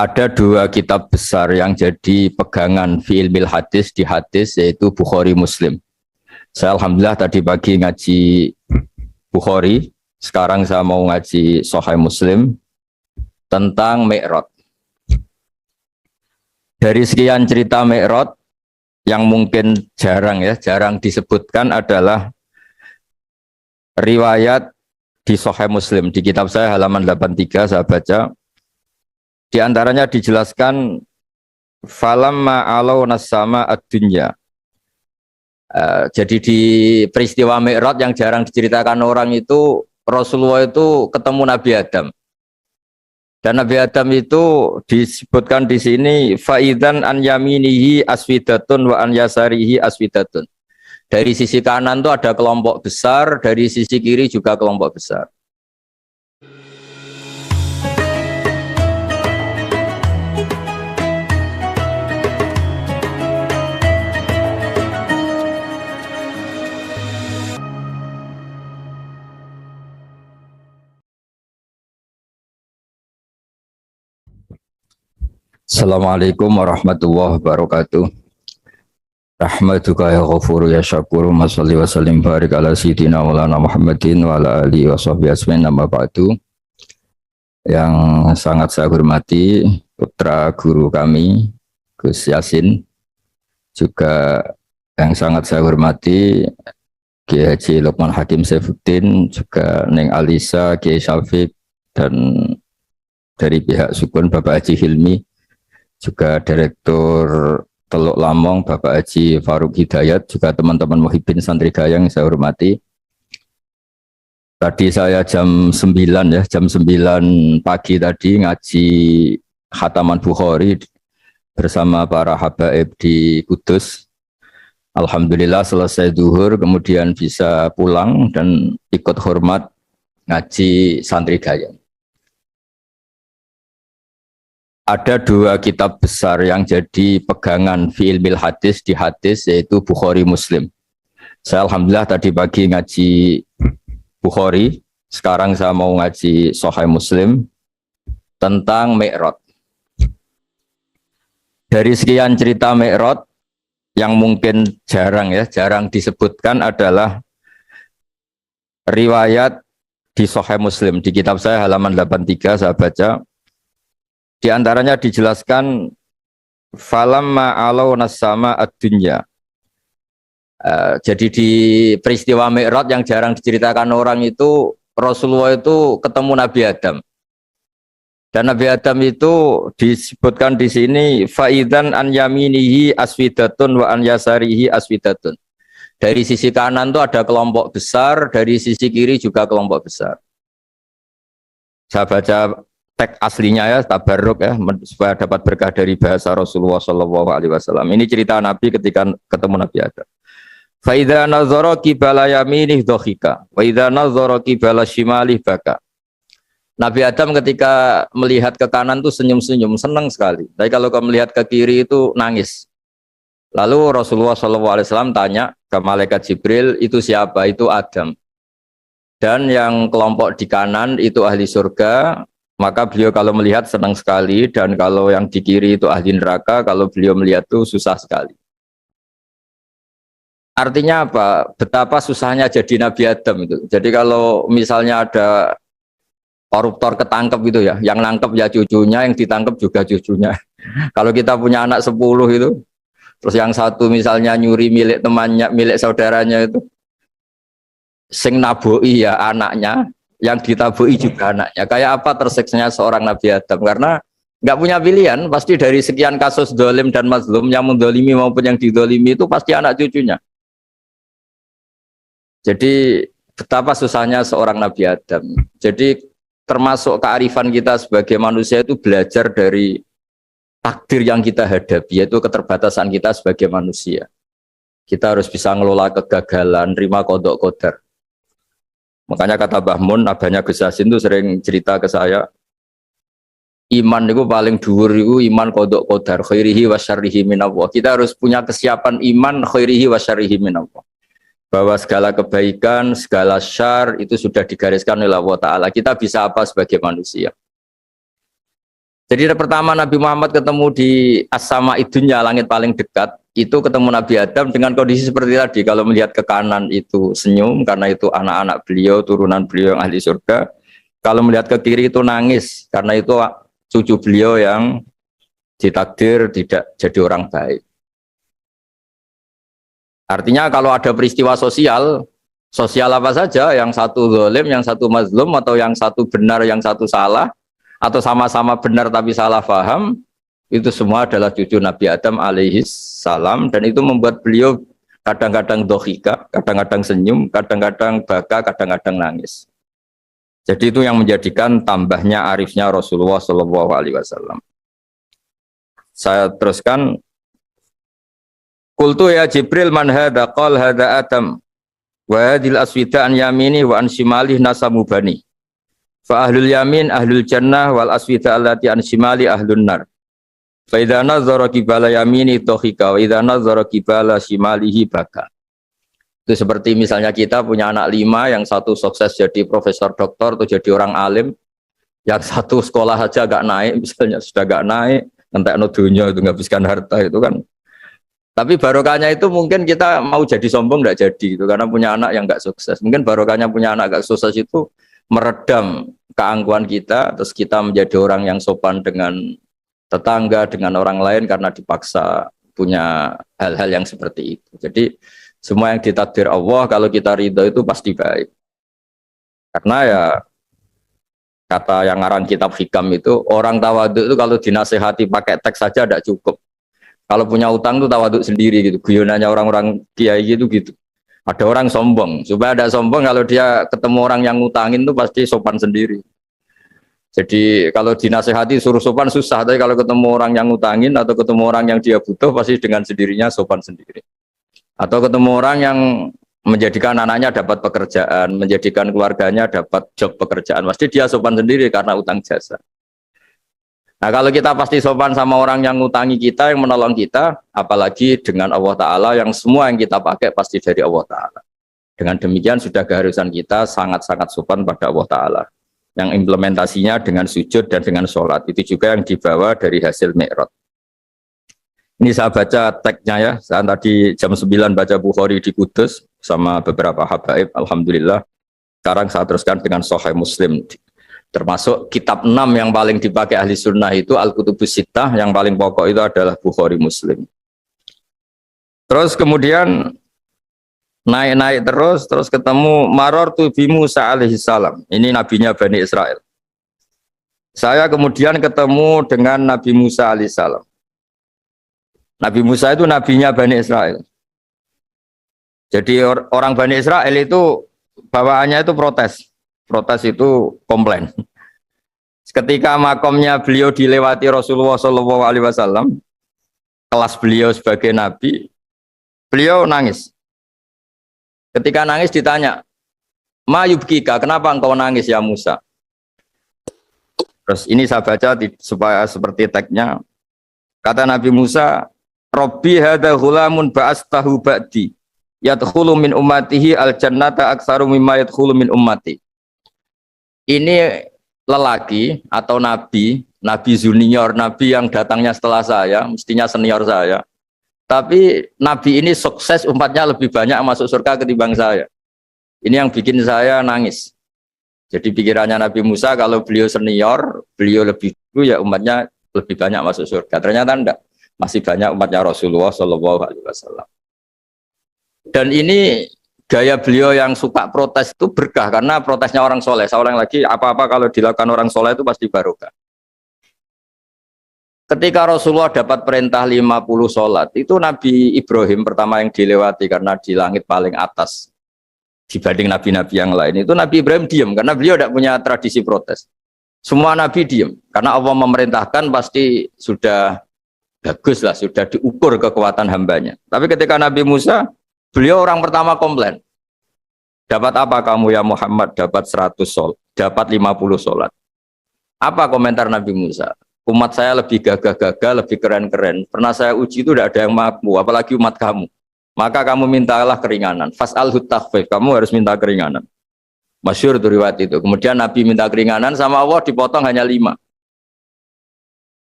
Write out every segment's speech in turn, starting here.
Ada dua kitab besar yang jadi pegangan fi ilmil hadis di hadis, yaitu Bukhari Muslim. Saya alhamdulillah tadi pagi ngaji Bukhari, sekarang saya mau ngaji Sahih Muslim tentang Mi'raj. Dari sekian cerita Mi'raj yang mungkin jarang disebutkan adalah riwayat di Sahih Muslim. Di kitab saya halaman 83 saya baca, di antaranya dijelaskan falamma alau nasama ad-dunya. Jadi di peristiwa Mi'raj yang jarang diceritakan orang itu, Rasulullah itu ketemu Nabi Adam. Dan Nabi Adam itu disebutkan di sini faidan an yaminihi aswidatun wa an yasarihi aswidatun. Dari sisi kanan itu ada kelompok besar, dari sisi kiri juga kelompok besar. Assalamualaikum warahmatullahi wabarakatuh. Rahmatuka ya ghafuru ya syakuru, masalli wa sallim barik ala sayyidina maulana Muhammadin wa ala alihi wa sahbihi asmin, nama ba'du. Yang sangat saya hormati putra guru kami Gus Yasin, juga yang sangat saya hormati Kiai Haji Lukman Hakim Saifuddin, juga Neng Alisa, Kiai Syafiq, dan dari pihak Sukun Bapak Haji Hilmi, juga Direktur Teluk Lamong Bapak Haji Faruk Hidayat, juga teman-teman Muhibbin Santri Gayang saya hormati. Tadi saya jam 9 pagi tadi ngaji Khataman Bukhari bersama para habaib di Kudus. Alhamdulillah selesai zuhur, kemudian bisa pulang dan ikut hormat ngaji Santri Gayang. Ada dua kitab besar yang jadi pegangan fi ilmil hadis di hadis, yaitu Bukhari Muslim. Saya alhamdulillah tadi pagi ngaji Bukhari, sekarang saya mau ngaji Sahih Muslim tentang Mi'raj. Dari sekian cerita Mi'raj yang mungkin jarang disebutkan adalah riwayat di Sahih Muslim. Di kitab saya halaman 83 saya baca, di antaranya dijelaskan falamma alau nasama ad-dunya. Jadi di peristiwa Mi'raj yang jarang diceritakan orang itu, Rasulullah itu ketemu Nabi Adam. Dan Nabi Adam itu disebutkan di sini faidan an yaminihi aswidatun wa an yasarihi aswidatun. Dari sisi kanan itu ada kelompok besar, dari sisi kiri juga kelompok besar. Saya baca teks aslinya ya, tabarruk ya, supaya dapat berkah dari bahasa Rasulullah SAW. Ini cerita Nabi ketika ketemu Nabi Adam. Fa idza nazara qibala yaminih dhahika wa idza nazara qibala shimalih baka. Nabi Adam ketika melihat ke kanan itu senyum-senyum, senang sekali. Tapi kalau melihat ke kiri itu nangis. Lalu Rasulullah SAW tanya ke malaikat Jibril, itu siapa? Itu Adam. Dan yang kelompok di kanan itu ahli surga. Maka beliau kalau melihat senang sekali, dan kalau yang di kiri itu ahli neraka, kalau beliau melihat itu susah sekali. Artinya apa? Betapa susahnya jadi Nabi Adam itu. Jadi kalau misalnya ada koruptor ketangkep gitu ya, yang nangkep ya cucunya, yang ditangkep juga cucunya. Kalau kita punya anak 10 itu, terus yang satu misalnya nyuri milik temannya, milik saudaranya itu, sing naboi ya anaknya, yang ditabui juga anaknya. Kayak apa tersiksanya seorang Nabi Adam? Karena nggak punya pilihan, pasti dari sekian kasus dolim dan mazlum, yang mendolimi maupun yang didolimi itu pasti anak cucunya. Jadi betapa susahnya seorang Nabi Adam. Jadi termasuk kearifan kita sebagai manusia itu belajar dari takdir yang kita hadapi, yaitu keterbatasan kita sebagai manusia. Kita harus bisa ngelola kegagalan, terima qadha qadar. Makanya kata Mbah Mun, abahnya Gus Yasin itu sering cerita ke saya, iman itu paling dhuwur itu iman qadha qadar, khairihi wa syarrihi minallah. Kita harus punya kesiapan iman khairihi wa syarrihi minallah. Bahwa segala kebaikan, segala syar itu sudah digariskan oleh Allah Ta'ala. Kita bisa apa sebagai manusia? Jadi pertama Nabi Muhammad ketemu di as-sama idunya, langit paling dekat, itu ketemu Nabi Adam dengan kondisi seperti tadi. Kalau melihat ke kanan itu senyum, karena itu anak-anak beliau, turunan beliau yang ahli surga. Kalau melihat ke kiri itu nangis, karena itu cucu beliau yang ditakdir tidak jadi orang baik. Artinya kalau ada peristiwa sosial, sosial apa saja, yang satu zalim, yang satu mazlum, atau yang satu benar, yang satu salah, atau sama-sama benar tapi salah paham, itu semua adalah cucu Nabi Adam alaihis salam, dan itu membuat beliau kadang-kadang dohika, kadang-kadang senyum, kadang-kadang baka, kadang-kadang nangis. Jadi itu yang menjadikan tambahnya arifnya Rasulullah Shallallahu Alaihi Wasallam. Saya teruskan. Qultu ya Jibril man hadza qal hadza Adam wa hadhil aswida an yamini wa an shimalih nasamu bani. Fa ahlul yamin ahlul jannah wal aswida allati an shimali ahlun nar. Fa idza nazara qibala yamini dhahika wa idza nazara qibala shimalihi baka. Itu seperti misalnya kita punya anak 5, yang satu sukses jadi profesor doktor atau jadi orang alim, yang satu sekolah saja agak naik, misalnya sudah agak naik, entekno dunya itu nghabiskan harta itu kan. Tapi barokahnya itu mungkin kita mau jadi sombong enggak jadi itu karena punya anak yang enggak sukses. Mungkin barokahnya punya anak enggak sukses itu meredam keangkuhan kita, terus kita menjadi orang yang sopan dengan tetangga, dengan orang lain karena dipaksa punya hal-hal yang seperti itu. Jadi semua yang ditakdir Allah kalau kita ridho itu pasti baik. Karena ya kata yang ngarang kitab hikam itu, orang tawaduk itu kalau dinasehati pakai teks saja tidak cukup. Kalau punya utang itu tawaduk sendiri gitu. Guyonannya orang-orang kiai gitu. Ada orang sombong, supaya ada sombong kalau dia ketemu orang yang ngutangin itu pasti sopan sendiri. Jadi kalau dinasehati suruh sopan susah, tapi kalau ketemu orang yang ngutangin atau ketemu orang yang dia butuh pasti dengan sendirinya sopan sendiri. Atau ketemu orang yang menjadikan anaknya dapat pekerjaan, menjadikan keluarganya dapat job pekerjaan, pasti dia sopan sendiri karena utang jasa. Nah kalau kita pasti sopan sama orang yang ngutangi kita, yang menolong kita, apalagi dengan Allah Ta'ala yang semua yang kita pakai pasti dari Allah Ta'ala. Dengan demikian sudah keharusan kita sangat-sangat sopan pada Allah Ta'ala. Yang implementasinya dengan sujud dan dengan sholat. Itu juga yang dibawa dari hasil Mi'raj. Ini saya baca teksnya ya, saya tadi jam 9 baca Bukhari di Kudus sama beberapa habaib, Alhamdulillah. Sekarang saya teruskan dengan Sahih Muslim. Termasuk kitab 6 yang paling dipakai ahli sunnah itu Al-Kutubus Sittah, yang paling pokok itu adalah Bukhari Muslim. Terus kemudian naik-naik terus ketemu Marartu bi Musa alaihi salam. Ini nabinya Bani Israel. Saya kemudian ketemu dengan Nabi Musa alaihi salam. Nabi Musa itu nabinya Bani Israel. Jadi orang Bani Israel itu bawaannya itu protes. Protes itu komplain. Ketika makomnya beliau dilewati Rasulullah SAW, kelas beliau sebagai nabi, beliau nangis. Ketika nangis ditanya, "Ma yubkika, kenapa engkau nangis ya Musa?" Terus ini saya baca supaya seperti teksnya. Kata Nabi Musa, "Rabbi hadza ghulamun ba'astahu ba'di, yadkhulu min ummatihi al-jannata aktsaru mimma yadkhulu min ummati." Ini lelaki atau nabi junior, nabi yang datangnya setelah saya, mestinya senior saya. Tapi nabi ini sukses, umatnya lebih banyak masuk surga ketimbang saya. Ini yang bikin saya nangis. Jadi pikirannya Nabi Musa kalau beliau senior, beliau lebih dulu ya umatnya lebih banyak masuk surga. Ternyata enggak, masih banyak umatnya Rasulullah SAW. Dan ini gaya beliau yang suka protes itu berkah karena protesnya orang soleh. Seorang lagi apa-apa kalau dilakukan orang soleh itu pasti barokah. Ketika Rasulullah dapat perintah 50 sholat, itu Nabi Ibrahim pertama yang dilewati karena di langit paling atas dibanding nabi-nabi yang lain. Itu Nabi Ibrahim diam karena beliau tidak punya tradisi protes. Semua nabi diam karena Allah memerintahkan pasti sudah bagus lah, sudah diukur kekuatan hambanya. Tapi ketika Nabi Musa, beliau orang pertama komplain. Dapat apa kamu ya Muhammad? Dapat 100 sholat, dapat 50 sholat. Apa komentar Nabi Musa? Umat saya lebih gagah-gagah, lebih keren-keren. Pernah saya uji itu tidak ada yang mampu, apalagi umat kamu. Maka kamu mintalah keringanan. Fas'alhu takhfif, kamu harus minta keringanan. Masyhur itu riwayat itu. Kemudian Nabi minta keringanan sama Allah dipotong hanya 5.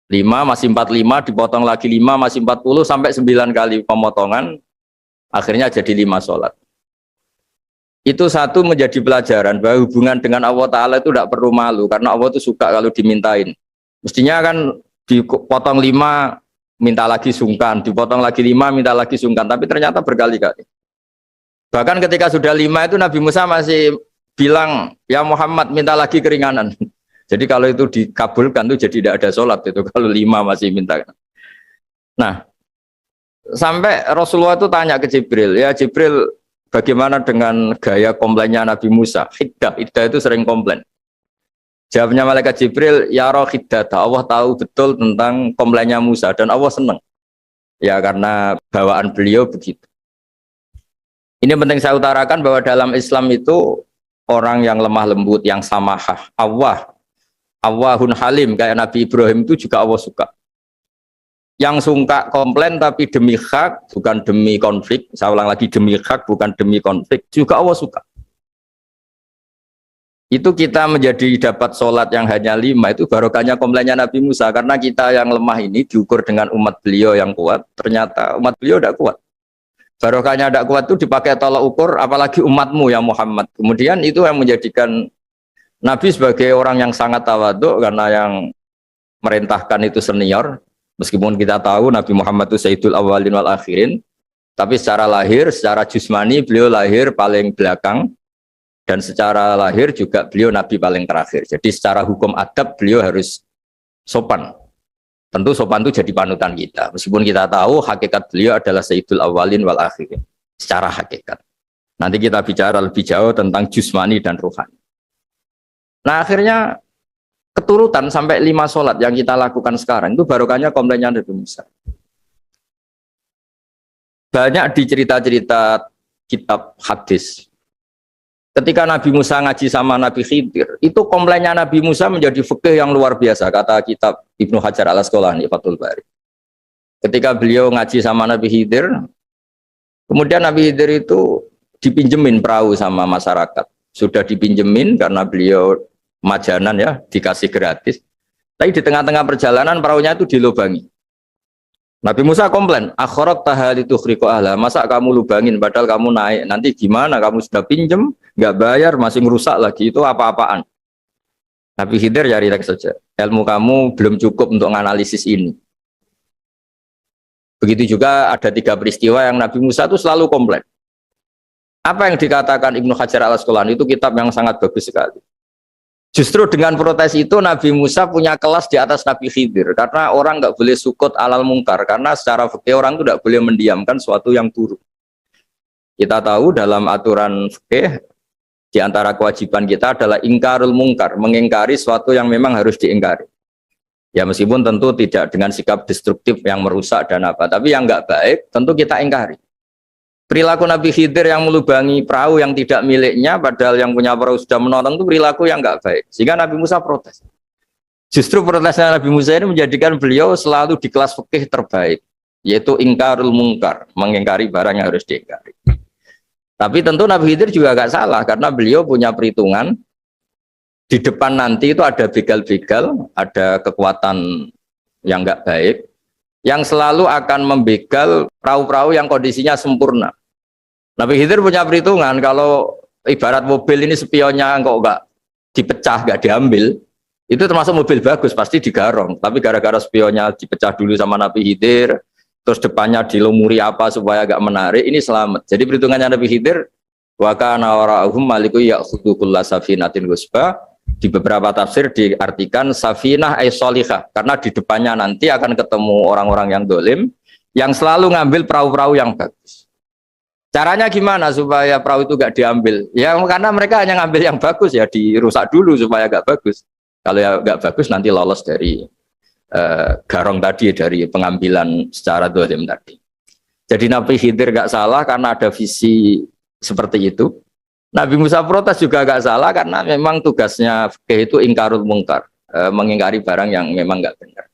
5 masih 45, dipotong lagi 5 masih 40, sampai 9 kali pemotongan, akhirnya jadi 5 sholat. Itu satu menjadi pelajaran bahwa hubungan dengan Allah Ta'ala itu tidak perlu malu, karena Allah itu suka kalau dimintain. Mestinya kan dipotong 5, minta lagi sungkan, dipotong lagi 5, minta lagi sungkan, tapi ternyata berkali-kali. Bahkan ketika sudah 5 itu Nabi Musa masih bilang, ya Muhammad minta lagi keringanan. Jadi kalau itu dikabulkan itu jadi tidak ada sholat itu kalau 5 masih minta. Nah, sampai Rasulullah itu tanya ke Jibril, ya Jibril bagaimana dengan gaya komplainnya Nabi Musa? Hiddah itu sering komplain. Jawabnya malaikat Jibril, ya roh hiddah, Allah tahu betul tentang komplainnya Musa dan Allah senang. Ya karena bawaan beliau begitu. Ini penting saya utarakan bahwa dalam Islam itu orang yang lemah lembut, yang samahah, Allahun Halim kayak Nabi Ibrahim itu juga Allah suka. Yang suka komplain tapi demi hak bukan demi konflik. Saya ulang lagi, demi hak bukan demi konflik juga Allah suka. Itu kita menjadi dapat sholat yang hanya 5 itu barokahnya komplainnya Nabi Musa, karena kita yang lemah ini diukur dengan umat beliau yang kuat, ternyata umat beliau tidak kuat. Barokahnya tidak kuat itu dipakai tolak ukur, apalagi umatmu ya Muhammad. Kemudian itu yang menjadikan Nabi sebagai orang yang sangat tawaduk, karena yang merintahkan itu senior. Meskipun kita tahu Nabi Muhammad itu Sayyidul Awwalin wal Akhirin, tapi secara lahir, secara jusmani beliau lahir paling belakang, dan secara lahir juga beliau Nabi paling terakhir. Jadi secara hukum adab beliau harus sopan. Tentu sopan itu jadi panutan kita. Meskipun kita tahu hakikat beliau adalah Sayyidul Awwalin wal Akhirin secara hakikat. Nanti kita bicara lebih jauh tentang jusmani dan ruhani. Nah akhirnya keturutan sampai 5 sholat yang kita lakukan sekarang itu barokahnya komplainnya Nabi Musa. Banyak di cerita-cerita kitab hadis. Ketika Nabi Musa ngaji sama Nabi Khidir, itu komplainnya Nabi Musa menjadi fikih yang luar biasa, kata kitab Ibnu Hajar al-Asqalani, Fathul Bari. Ketika beliau ngaji sama Nabi Khidir, kemudian Nabi Khidir itu dipinjemin perahu sama masyarakat. Sudah dipinjemin karena beliau majanan ya, dikasih gratis. Tapi di tengah-tengah perjalanan perahunya itu dilubangi. Nabi Musa komplain, akhirat tahalitu khriqo ahla, masa kamu lubangin padahal kamu naik, nanti gimana, kamu sudah pinjem, nggak bayar, masih ngerusak lagi, itu apa-apaan. Nabi Khidir ya rileks saja, ilmu kamu belum cukup untuk menganalisis ini. Begitu juga ada 3 peristiwa yang Nabi Musa itu selalu komplain. Apa yang dikatakan Ibnu Hajar al-Asqalani itu kitab yang sangat bagus sekali. Justru dengan protes itu Nabi Musa punya kelas di atas Nabi Khidir, karena orang nggak boleh sukut alal mungkar, karena secara fikih orang itu tidak boleh mendiamkan suatu yang buruk. Kita tahu dalam aturan fikih di antara kewajiban kita adalah ingkarul mungkar, mengingkari suatu yang memang harus diingkari. Ya meskipun tentu tidak dengan sikap destruktif yang merusak dan apa, tapi yang nggak baik tentu kita ingkari. Perilaku Nabi Khidir yang melubangi perahu yang tidak miliknya, padahal yang punya perahu sudah menolong, itu perilaku yang nggak baik. Sehingga Nabi Musa protes. Justru protesnya Nabi Musa ini menjadikan beliau selalu di kelas fikih terbaik, yaitu ingkarul mungkar, mengingkari barang yang harus diingkari. Tapi tentu Nabi Khidir juga nggak salah, karena beliau punya perhitungan di depan nanti itu ada begal-begal, ada kekuatan yang nggak baik, yang selalu akan membegal perahu-perahu yang kondisinya sempurna. Nabi Khidir punya perhitungan, kalau ibarat mobil ini spionnya kok nggak dipecah, nggak diambil, itu termasuk mobil bagus, pasti digarong. Tapi gara-gara spionnya dipecah dulu sama Nabi Khidir, terus depannya dilumuri apa supaya agak menarik, ini selamat. Jadi perhitungannya Nabi Khidir, wa kana wara'ahum maliku ya'khudhu kulla safinatin ghusba. Di beberapa tafsir diartikan safinah ay sholihah, karena di depannya nanti akan ketemu orang-orang yang dolim yang selalu ngambil perahu-perahu yang bagus. Caranya gimana supaya perahu itu gak diambil? Ya karena mereka hanya ngambil yang bagus, ya dirusak dulu supaya gak bagus. Kalau ya gak bagus nanti lolos dari garong tadi, dari pengambilan secara dolim tadi. Jadi Nabi Khidir gak salah karena ada visi seperti itu. Nabi Musa protes juga gak salah karena memang tugasnya fikih itu ingkarul mungkar, mengingkari barang yang memang gak benar.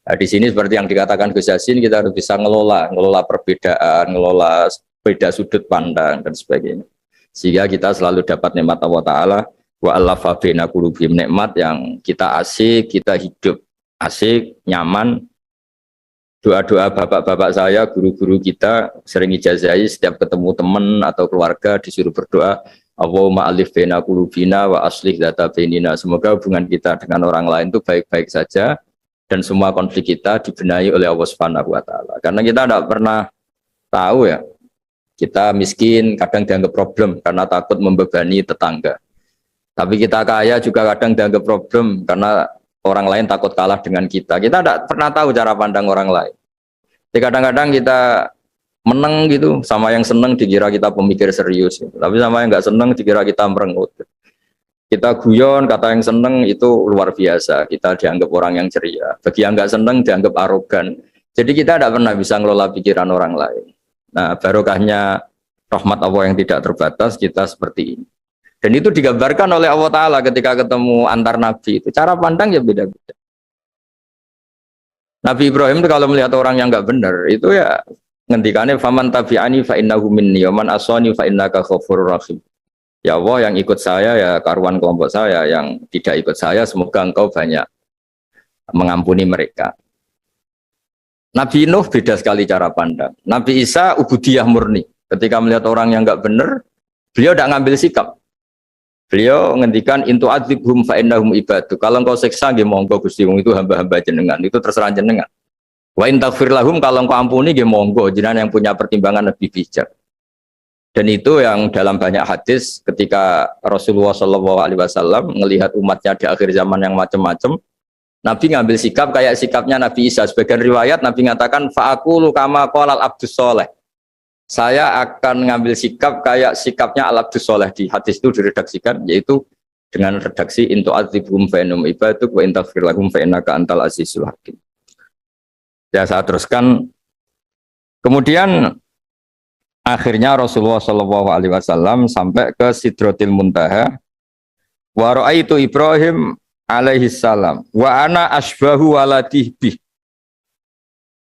Nah, di sini seperti yang dikatakan Gus Yassin, kita harus bisa ngelola perbedaan, ngelola beda sudut pandang dan sebagainya. Sehingga kita selalu dapat nikmat Allah Ta'ala, wa allafa baina qulubihim, nikmat yang kita asik, kita hidup asik, nyaman. Doa-doa bapak-bapak saya, guru-guru kita sering ijazahi setiap ketemu teman atau keluarga disuruh berdoa, Allahumma alif baina qulubina wa aslih dzata bainina. Semoga hubungan kita dengan orang lain itu baik-baik saja dan semua konflik kita dibenahi oleh Allah Subhanahu wa taala. Karena kita tidak pernah tahu ya, kita miskin kadang dianggap problem karena takut membebani tetangga. Tapi kita kaya juga kadang dianggap problem karena orang lain takut kalah dengan kita. Kita tidak pernah tahu cara pandang orang lain. Jadi kadang-kadang kita menang gitu, sama yang senang dikira kita pemikir serius. Gitu. Tapi sama yang nggak senang dikira kita merengut. Kita guyon, kata yang senang itu luar biasa. Kita dianggap orang yang ceria. Bagi yang nggak senang dianggap arogan. Jadi kita tidak pernah bisa ngelola pikiran orang lain. Nah, barokahnya rahmat Allah yang tidak terbatas, kita seperti ini. Dan itu digambarkan oleh Allah Ta'ala ketika ketemu antar Nabi. Itu cara pandang ya beda-beda. Nabi Ibrahim itu kalau melihat orang yang nggak benar, itu ya ngendikannya faman tabi'ani fa innahu minni wa man asani fa innaka ghafurur rahim. Ya Allah, yang ikut saya ya karuan kelompok saya, yang tidak ikut saya semoga engkau banyak mengampuni mereka. Nabi Nuh beda sekali cara pandang. Nabi Isa ubudiyah murni. Ketika melihat orang yang nggak benar, beliau tidak ngambil sikap. Beliau ngendikan intu adzibhum fa innahum ibadu. Kalau engkau siksa nggih monggo Gusti, wong itu hamba-hamba jenengan, itu terserah jenengan. Wa in taghfir lahum, kalau engkau ampuni nggih monggo, jenengan yang punya pertimbangan lebih bijak. Dan itu yang dalam banyak hadis ketika Rasulullah SAW melihat umatnya di akhir zaman yang macam-macam, Nabi ngambil sikap kayak sikapnya Nabi Isa. Sebagian riwayat Nabi mengatakan fa'aqulu kama qalal abdus soleh. Saya akan ngambil sikap kayak sikapnya al-abdus soleh. Di hadis itu diredaksikan, yaitu dengan redaksi intu adzibhum fa innahum ibaduk wa in taghfir lahum fa innaka antal azizul hakim. Ya, saya teruskan. Kemudian akhirnya Rasulullah SAW sampai ke Sidratil Muntaha. Wa ra'aitu Ibrahim alaihi salam wa ana asbahu waladih bih.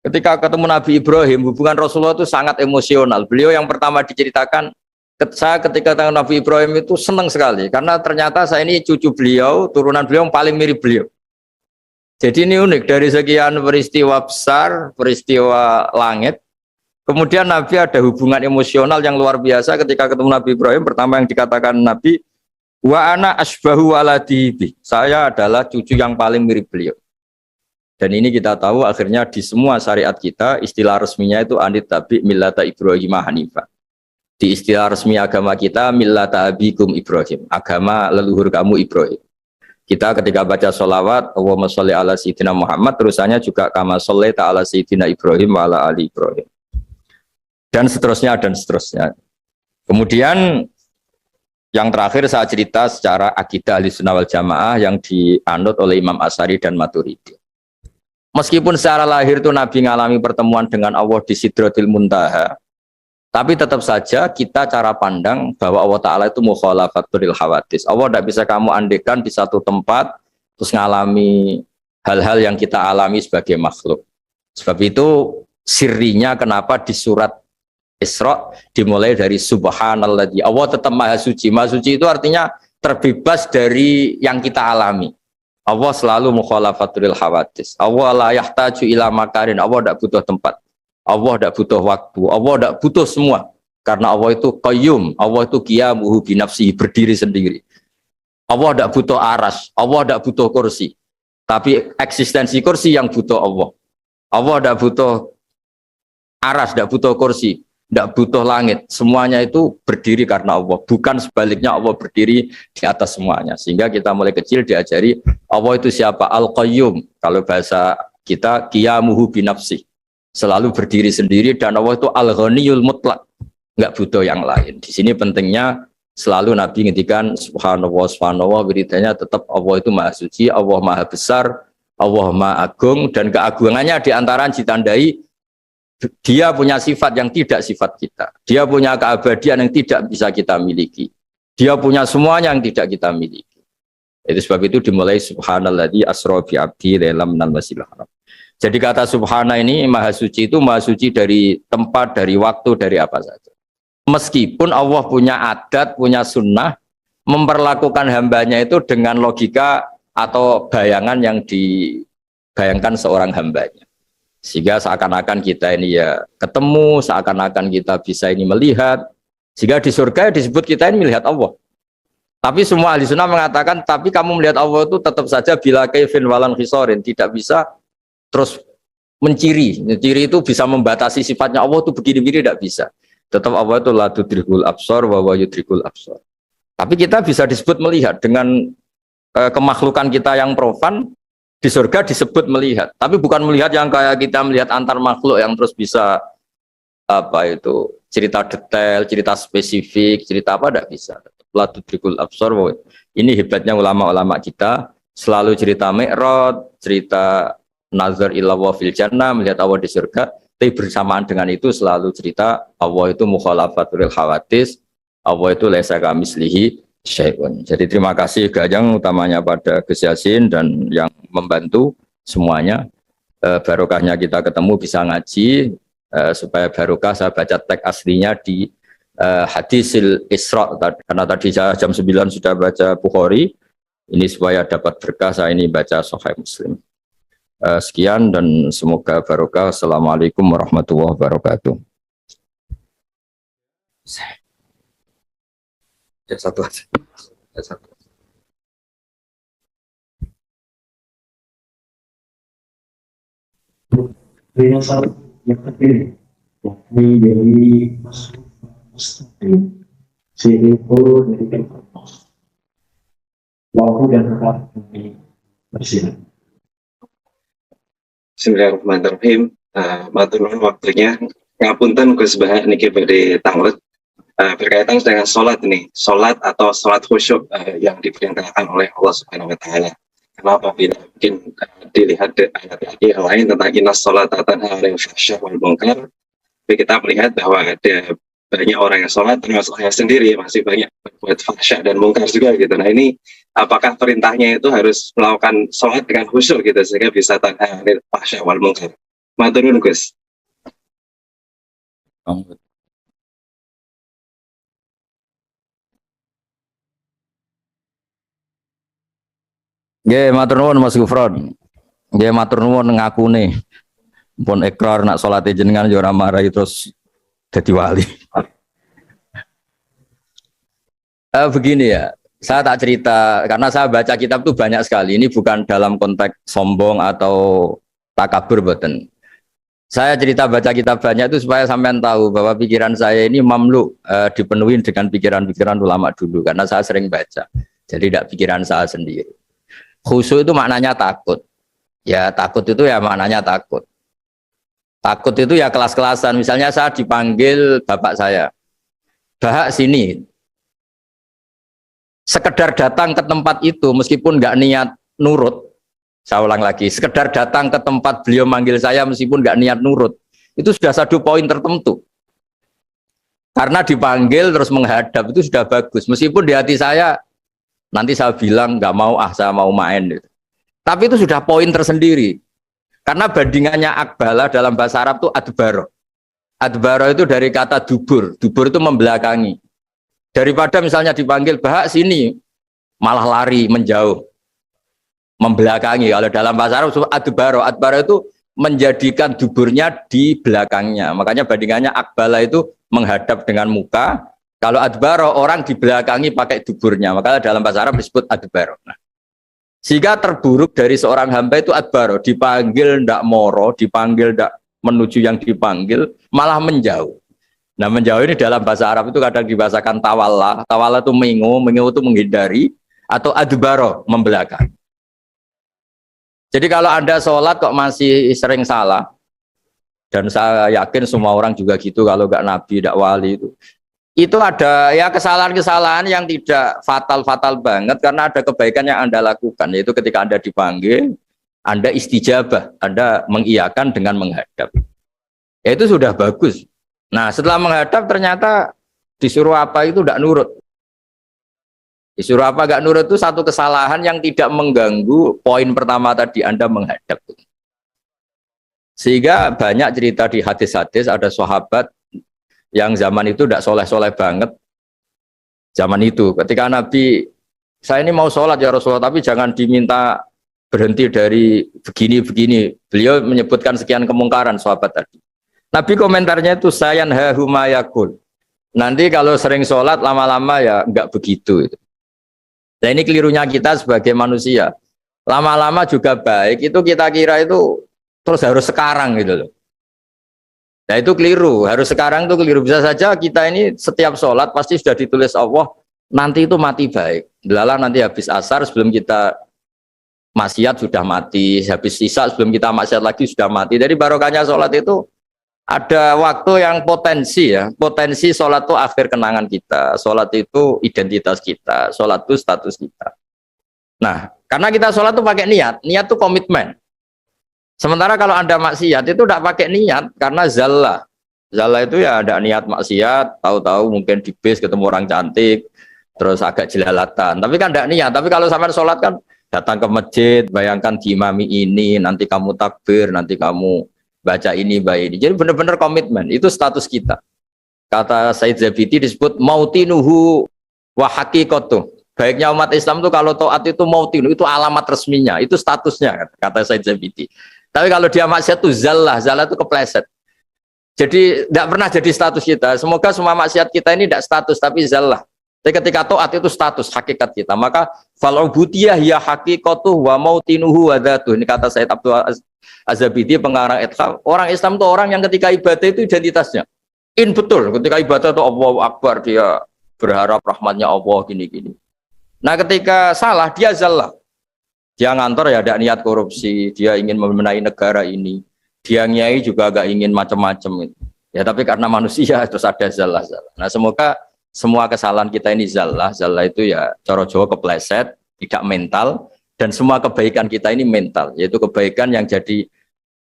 Ketika ketemu Nabi Ibrahim, hubungan Rasulullah itu sangat emosional. Beliau yang pertama diceritakan, saya ketika ketemu Nabi Ibrahim itu senang sekali karena ternyata saya ini cucu beliau, turunan beliau yang paling mirip beliau. Jadi ini unik, dari sekian peristiwa besar, peristiwa langit, kemudian Nabi ada hubungan emosional yang luar biasa ketika ketemu Nabi Ibrahim. Pertama yang dikatakan Nabi, wa ana asbahu waladihi. Saya adalah cucu yang paling mirip beliau. Dan ini kita tahu akhirnya di semua syariat kita, istilah resminya itu anit tabi millata Ibrahim Hanifah. Di istilah resmi agama kita, millata abikum Ibrahim, agama leluhur kamu Ibrahim. Kita ketika baca sholawat, Allahumma sholli ala sayyidina Muhammad, terusannya juga kama sholli ta'ala sayyidina Ibrahim wa ala ali Ibrahim. Dan seterusnya, dan seterusnya. Kemudian yang terakhir saya cerita secara akidah Ahlussunnah wal Jamaah yang dianut oleh Imam Asy'ari dan Maturidi. Meskipun secara lahir itu Nabi mengalami pertemuan dengan Allah di Sidratil Muntaha, tapi tetap saja kita cara pandang bahwa Allah Ta'ala itu mukhalafatul hawadis. Allah tidak bisa kamu andekan di satu tempat terus mengalami hal-hal yang kita alami sebagai makhluk. Sebab itu sirinya kenapa di surat Isra dimulai dari subhanalladzi. Allah tetap maha suci. Maha suci itu artinya terbebas dari yang kita alami. Allah selalu mukhalafatul hawadis. Allah la yahtaju ila makarin. Allah tidak butuh tempat. Allah tidak butuh waktu. Allah tidak butuh semua. Karena Allah itu qayyum. Allah itu qiyamuhu binafsihi, berdiri sendiri. Allah tidak butuh aras. Allah tidak butuh kursi. Tapi eksistensi kursi yang butuh Allah. Allah tidak butuh aras, tidak butuh kursi, tidak butuh langit. Semuanya itu berdiri karena Allah. Bukan sebaliknya Allah berdiri di atas semuanya. Sehingga kita mulai kecil diajari Allah itu siapa? Al-Qayyum. Kalau bahasa kita, qiyamuhu binafsi. Selalu berdiri sendiri, dan Allah itu Al-Ghaniyul Mutlaq. Enggak butuh yang lain. Di sini pentingnya selalu Nabi ngendikan subhanallah, subhanallah, wiridanya tetap Allah itu maha suci, Allah maha besar, Allah maha agung, dan keagungannya diantara ditandai dia punya sifat yang tidak sifat kita. Dia punya keabadian yang tidak bisa kita miliki. Dia punya semuanya yang tidak kita miliki. Itu sebab itu dimulai subhanalladzi asra bi abdi lailam minal masjidil haram. Jadi kata subhana ini maha suci itu maha suci dari tempat, dari waktu, dari apa saja. Meskipun Allah punya adat, punya sunnah memperlakukan hambanya itu dengan logika atau bayangan yang bayangkan seorang hambanya. Sehingga seakan-akan kita ini ya ketemu, seakan-akan kita bisa ini melihat. Sehingga di surga disebut kita ini melihat Allah. Tapi semua ahli sunnah mengatakan, tapi kamu melihat Allah itu tetap saja bila kaifin walan khisorin, tidak bisa terus menciri. Menciri itu bisa membatasi sifatnya Allah itu begini-begini, tidak bisa. Tetap Allah itu la tudrikul absar wa huwa yudrikul absar. Tapi kita bisa disebut melihat dengan kemakhlukan kita yang profan di surga disebut melihat. Tapi bukan melihat yang kayak kita melihat antar makhluk yang terus bisa apa itu cerita detail, cerita spesifik, cerita apa tidak bisa. La tudrikul absar. Ini hebatnya ulama-ulama kita selalu cerita Mi'raj, cerita nazar ila wa fil jannah, melihat Allah di surga. Tapi bersamaan dengan itu selalu cerita Allah itu mukhalafatul khawatis, Allah itu laisa kamislihi syai'un. Jadi terima kasih Gajang utamanya pada Gus Yasin dan yang membantu semuanya. Barokahnya kita ketemu bisa ngaji, supaya barokah saya baca teks aslinya di Hadisil Isra, karena tadi saya jam 9 sudah baca Bukhari, ini supaya dapat berkah saya ini baca Sahih Muslim. Sekian dan semoga barokah. Assalamualaikum warahmatullahi wabarakatuh. Ya satu aja. Ya, satu. Yang satu yang terpilih yakni dari Mas Mustaqim CEO dari Kemkos. Waktu dan tempat kami bersilakan. Bismillahirrahmanirrahim. Matur nuwun waktunya. Ngapunten Gus Bah niki badhe tanglet berkaitan dengan sholat ini, sholat atau sholat khusyuk yang diperintahkan oleh Allah Subhanahu Wa Taala. Kenapa bila mungkin dilihat ayat yang lain tentang innas sholata tanha 'anil fahsya'i wal munkar, tapi kita melihat bahwa ada banyak orang yang sholat termasuk saya sendiri masih banyak berbuat fahsya dan mungkar juga gitu. Nah ini apakah perintahnya itu harus melakukan sholat dengan khusyuk gitu sehingga bisa tanha 'anil fahsya'i wal munkar? Matur nuwun Gus. Nggih, matur nuwun Mas Gufron. Nggih, matur nuwun ngakune. Pun ikrar nak salate jenengan yo ora marahi terus dadi wali. Begini ya, saya tak cerita karena saya baca kitab tuh banyak sekali. Ini bukan dalam konteks sombong atau takabur boten. Saya cerita baca kitab banyak itu supaya sampean tahu bahwa pikiran saya ini mamlu dipenuhi dengan pikiran-pikiran ulama dulu karena saya sering baca. Jadi tidak pikiran saya sendiri. Khusyuk itu maknanya takut. Ya takut itu ya maknanya takut. Takut itu ya kelas-kelasan. Misalnya saya dipanggil bapak saya, Bahak sini. Sekedar datang ke tempat itu meskipun nggak niat nurut. Saya ulang lagi, sekedar datang ke tempat beliau manggil saya meskipun nggak niat nurut. Itu sudah satu poin tertentu. Karena dipanggil terus menghadap itu sudah bagus. Meskipun di hati saya nanti saya bilang nggak mau, saya mau main. Tapi itu sudah poin tersendiri. Karena bandingannya akbala dalam bahasa Arab itu adbaro. Adbaro itu dari kata dubur. Dubur itu membelakangi. Daripada misalnya dipanggil Bahak sini, malah lari, menjauh. Membelakangi. Kalau dalam bahasa Arab adbaro. Adbaro itu menjadikan duburnya di belakangnya. Makanya bandingannya akbala itu menghadap dengan muka. Kalau adbaro orang di belakangi pakai duburnya. Makanya dalam bahasa Arab disebut adbaro. Nah, sehingga terburuk dari seorang hamba itu adbaro, dipanggil ndak moro, dipanggil ndak menuju yang dipanggil, malah menjauh. Nah menjauh ini dalam bahasa Arab itu kadang dibahasakan tawalla. Tawalla itu mengu itu menghindari, atau adbaro, membelakang. Jadi kalau Anda sholat kok masih sering salah, dan saya yakin semua orang juga gitu, kalau nggak nabi, nggak wali itu ada ya kesalahan-kesalahan yang tidak fatal-fatal banget karena ada kebaikan yang Anda lakukan, yaitu ketika Anda dipanggil, Anda istijabah, Anda mengiyakan dengan menghadap. Ya itu sudah bagus. Nah setelah menghadap ternyata disuruh apa itu tidak nurut. Disuruh apa nggak nurut itu satu kesalahan yang tidak mengganggu poin pertama tadi, Anda menghadap. Sehingga banyak cerita di hadis-hadis ada sahabat yang zaman itu tidak soleh-soleh banget. Zaman itu ketika Nabi, saya ini mau sholat ya Rasulullah, tapi jangan diminta berhenti dari begini-begini. Beliau menyebutkan sekian kemungkaran sahabat tadi. Nabi komentarnya itu sayan hahumayakul. Nanti kalau sering sholat lama-lama ya enggak begitu. Nah ini kelirunya kita sebagai manusia. Lama-lama juga baik, itu kita kira itu terus harus sekarang gitu loh. Nah itu keliru, harus sekarang itu keliru. Bisa saja kita ini setiap sholat pasti sudah ditulis Allah, nanti itu mati baik. Lala nanti habis asar sebelum kita maksiat sudah mati, habis sisa sebelum kita maksiat lagi sudah mati. Jadi barokahnya sholat itu ada waktu yang potensi ya, potensi sholat itu akhir kenangan kita, sholat itu identitas kita, sholat itu status kita. Nah, karena kita sholat itu pakai niat, niat itu komitmen. Sementara kalau Anda maksiat itu tidak pakai niat, karena zallah. Zallah itu ya ada niat maksiat, tahu-tahu mungkin di bis ketemu orang cantik, terus agak jelalatan. Tapi kan tidak niat, tapi kalau sampai sholat kan datang ke masjid, bayangkan diimami ini, nanti kamu takbir, nanti kamu baca ini, baca ini. Jadi benar-benar komitmen, itu status kita. Kata Said Zabidi disebut mautinuhu wa haqiqatuh. Baiknya umat Islam itu kalau taat itu mautinuhu, itu alamat resminya, itu statusnya, kata Said Zabidi. Tapi kalau dia maksiat itu zallah, zallah itu kepleset. Jadi tidak pernah jadi status kita. Semoga semua maksiat kita ini tidak status, tapi zallah. Tapi ketika taat itu status, hakikat kita. Maka fal'ubudiyah ya haqiqatuh wa mautinuhu wa dhatuh. Ini kata Said Abdul Az-Zabidi pengarang Ithaf. Orang Islam itu orang yang ketika ibadah itu identitasnya. Betul, ketika ibadah itu Allahu Akbar, dia berharap rahmatnya Allah gini-gini. Nah ketika salah dia zallah. Dia ngantor ya ada niat korupsi, dia ingin membenahi negara ini. Dia nyai juga agak ingin macam-macam. Ya tapi karena manusia terus ada zallah. Nah semoga semua kesalahan kita ini zallah itu ya cara Jawa kepleset, tidak mental, dan semua kebaikan kita ini mental, yaitu kebaikan yang jadi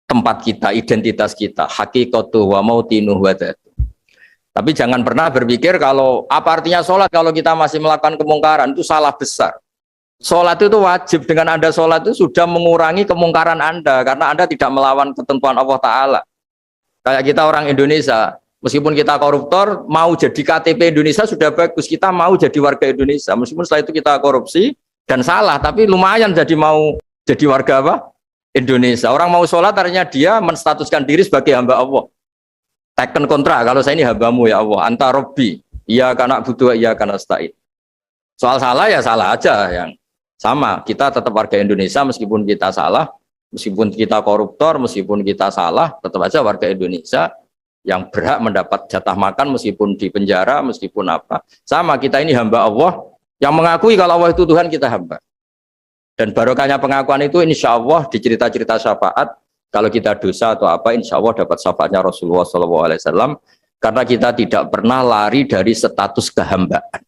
tempat kita, identitas kita, haqiqatuh wa mautinuhu wa dhatuh. Tapi jangan pernah berpikir kalau apa artinya sholat kalau kita masih melakukan kemungkaran, itu salah besar. Sholat itu wajib, dengan Anda sholat itu sudah mengurangi kemungkaran Anda, karena Anda tidak melawan ketentuan Allah Ta'ala. Kayak kita orang Indonesia, meskipun kita koruptor, mau jadi KTP Indonesia sudah bagus, kita mau jadi warga Indonesia, meskipun setelah itu kita korupsi dan salah, tapi lumayan jadi mau jadi warga apa? Indonesia. Orang mau sholat artinya dia menstatuskan diri sebagai hamba Allah. Teken kontra, kalau saya ini hambamu ya Allah, anta robbi, iya karena butuh, iya karena nasta'in. Soal salah ya salah aja, yang sama, kita tetap warga Indonesia meskipun kita salah, meskipun kita koruptor, meskipun kita salah, tetap aja warga Indonesia yang berhak mendapat jatah makan meskipun di penjara, meskipun apa. Sama, kita ini hamba Allah yang mengakui kalau Allah itu Tuhan, kita hamba. Dan barokahnya pengakuan itu insya Allah di cerita-cerita syafaat, kalau kita dosa atau apa, insya Allah dapat syafaatnya Rasulullah SAW, karena kita tidak pernah lari dari status kehambaan.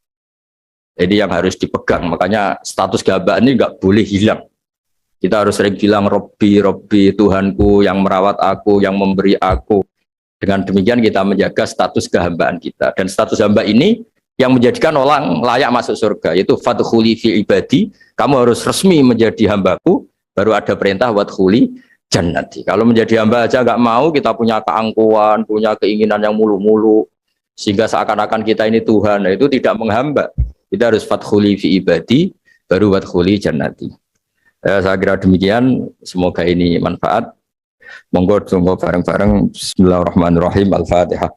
Jadi yang harus dipegang, makanya status kehambaan ini nggak boleh hilang. Kita harus sering bilang Robbi, Robbi, Tuhanku yang merawat aku, yang memberi aku. Dengan demikian kita menjaga status kehambaan kita. Dan status hamba ini yang menjadikan orang layak masuk surga, yaitu fadkhuli fi ibadi, kamu harus resmi menjadi hambaku, baru ada perintah wadkhuli jannati. Kalau menjadi hamba aja nggak mau, kita punya keangkuhan, punya keinginan yang mulu-mulu, sehingga seakan-akan kita ini Tuhan, nah itu tidak menghamba. Kita harus fadkhuli fi ibadi, baru wadkhuli jannati. Saya kira demikian, semoga ini manfaat. Monggo bareng-bareng. Bismillahirrahmanirrahim. Al-Fatihah.